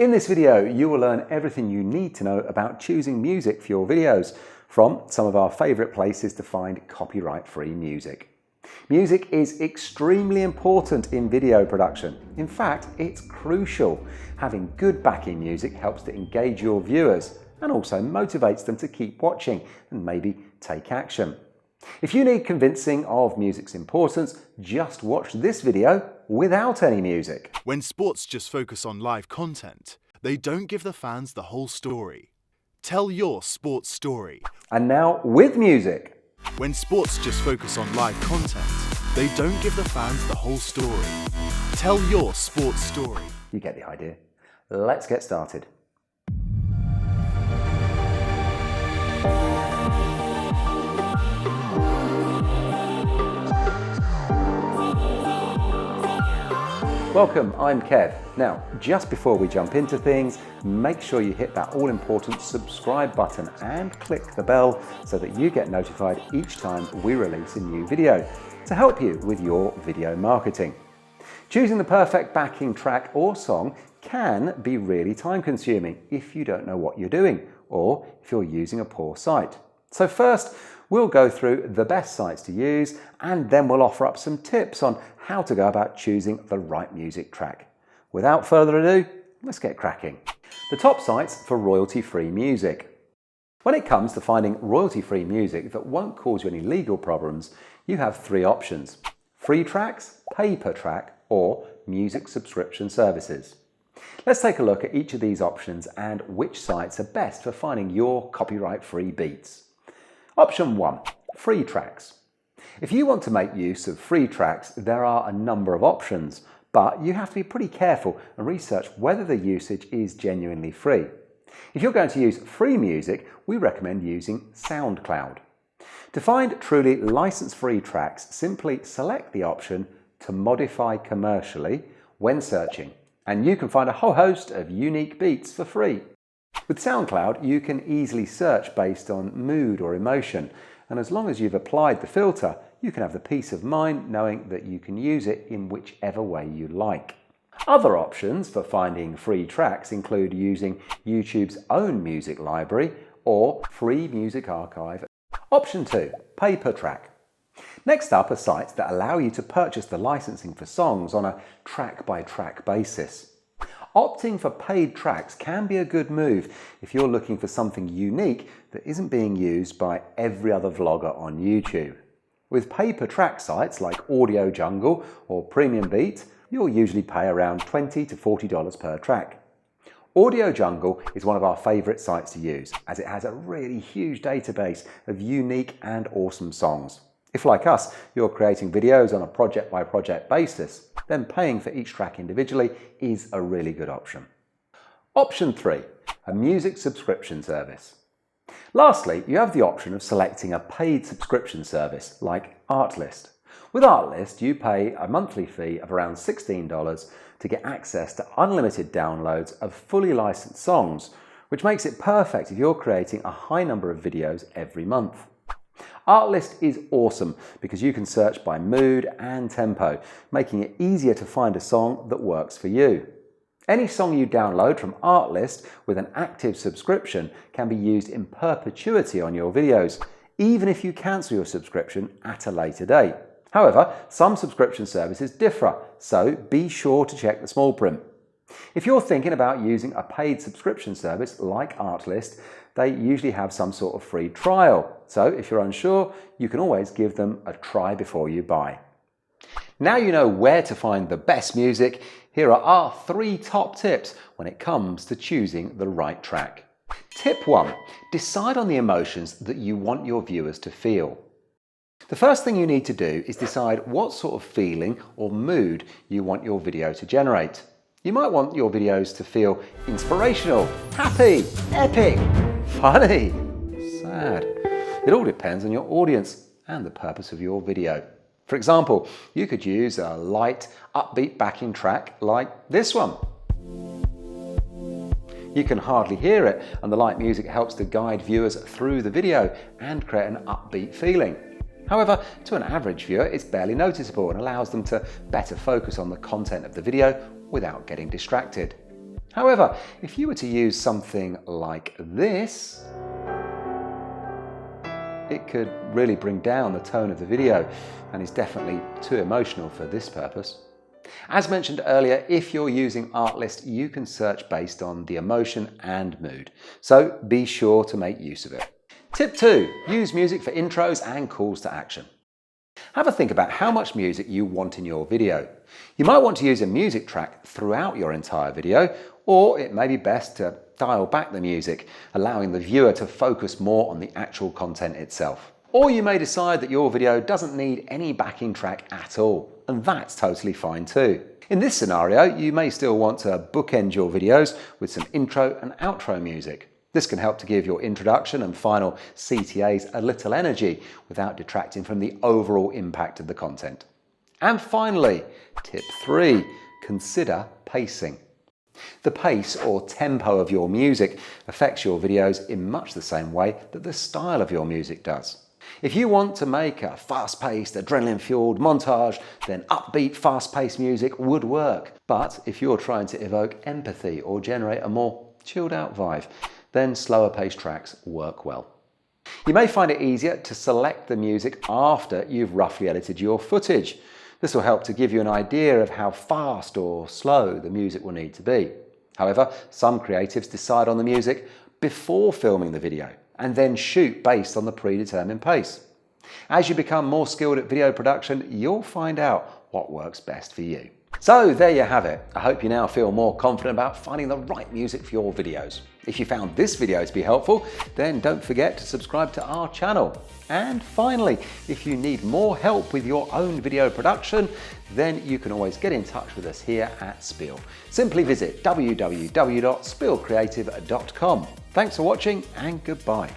In this video, you will learn everything you need to know about choosing music for your videos from some of our favourite places to find copyright-free music. Music is extremely important in video production. In fact, it's crucial. Having good backing music helps to engage your viewers and also motivates them to keep watching and maybe take action. If you need convincing of music's importance, just watch this video without any music. When sports just focus on live content, they don't give the fans the whole story. Tell your sports story. And now with music. When sports just focus on live content, they don't give the fans the whole story. Tell your sports story. You get the idea. Let's get started. Welcome, I'm Kev. Now, just before we jump into things, make sure you hit that all-important subscribe button and click the bell so that you get notified each time we release a new video to help you with your video marketing. Choosing the perfect backing track or song can be really time-consuming if you don't know what you're doing or if you're using a poor site. So first, we'll go through the best sites to use and then we'll offer up some tips on how to go about choosing the right music track. Without further ado, let's get cracking. The top sites for royalty-free music. When it comes to finding royalty-free music that won't cause you any legal problems, you have three options: free tracks, pay per track, or music subscription services. Let's take a look at each of these options and which sites are best for finding your copyright-free beats. Option 1. Free tracks. If you want to make use of free tracks, there are a number of options, but you have to be pretty careful and research whether the usage is genuinely free. If you're going to use free music, we recommend using SoundCloud. To find truly license-free tracks, simply select the option to modify commercially when searching, and you can find a whole host of unique beats for free. With SoundCloud, you can easily search based on mood or emotion, and as long as you've applied the filter, you can have the peace of mind knowing that you can use it in whichever way you like. Other options for finding free tracks include using YouTube's own music library or Free Music Archive. Option 2. Pay per track. Next up are sites that allow you to purchase the licensing for songs on a track-by-track basis. Opting for paid tracks can be a good move if you're looking for something unique that isn't being used by every other vlogger on YouTube. With pay-per-track sites like Audio Jungle or Premium Beat, you'll usually pay around $20 to $40 per track. Audio Jungle is one of our favourite sites to use as it has a really huge database of unique and awesome songs. If, like us, you're creating videos on a project-by-project basis, then paying for each track individually is a really good option. Option 3. A music subscription service. Lastly, you have the option of selecting a paid subscription service like Artlist. With Artlist, you pay a monthly fee of around $16 to get access to unlimited downloads of fully licensed songs, which makes it perfect if you're creating a high number of videos every month. Artlist is awesome because you can search by mood and tempo, making it easier to find a song that works for you. Any song you download from Artlist with an active subscription can be used in perpetuity on your videos, even if you cancel your subscription at a later date. However, some subscription services differ, so be sure to check the small print. If you're thinking about using a paid subscription service like Artlist, they usually have some sort of free trial. So if you're unsure, you can always give them a try before you buy. Now you know where to find the best music, here are our 3 top tips when it comes to choosing the right track. Tip 1. Decide on the emotions that you want your viewers to feel. The first thing you need to do is decide what sort of feeling or mood you want your video to generate. You might want your videos to feel inspirational, happy, epic, funny, sad. It all depends on your audience and the purpose of your video. For example, you could use a light, upbeat backing track like this one. You can hardly hear it, and the light music helps to guide viewers through the video and create an upbeat feeling. However, to an average viewer, it's barely noticeable and allows them to better focus on the content of the video without getting distracted. However, if you were to use something like this, it could really bring down the tone of the video and is definitely too emotional for this purpose. As mentioned earlier, if you're using Artlist, you can search based on the emotion and mood, so be sure to make use of it. Tip 2. Use music for intros and calls to action. Have a think about how much music you want in your video. You might want to use a music track throughout your entire video, or it may be best to dial back the music, allowing the viewer to focus more on the actual content itself. Or you may decide that your video doesn't need any backing track at all, and that's totally fine too. In this scenario, you may still want to bookend your videos with some intro and outro music. This can help to give your introduction and final CTAs a little energy without detracting from the overall impact of the content. And finally, tip 3, consider pacing. The pace or tempo of your music affects your videos in much the same way that the style of your music does. If you want to make a fast-paced, adrenaline-fueled montage, then upbeat, fast-paced music would work. But if you're trying to evoke empathy or generate a more chilled-out vibe, then slower-paced tracks work well. You may find it easier to select the music after you've roughly edited your footage. This will help to give you an idea of how fast or slow the music will need to be. However, some creatives decide on the music before filming the video and then shoot based on the predetermined pace. As you become more skilled at video production, you'll find out what works best for you. So there you have it. I hope you now feel more confident about finding the right music for your videos. If you found this video to be helpful, then don't forget to subscribe to our channel. And finally, if you need more help with your own video production, then you can always get in touch with us here at Spiel. Simply visit www.spielcreative.com. Thanks for watching and goodbye.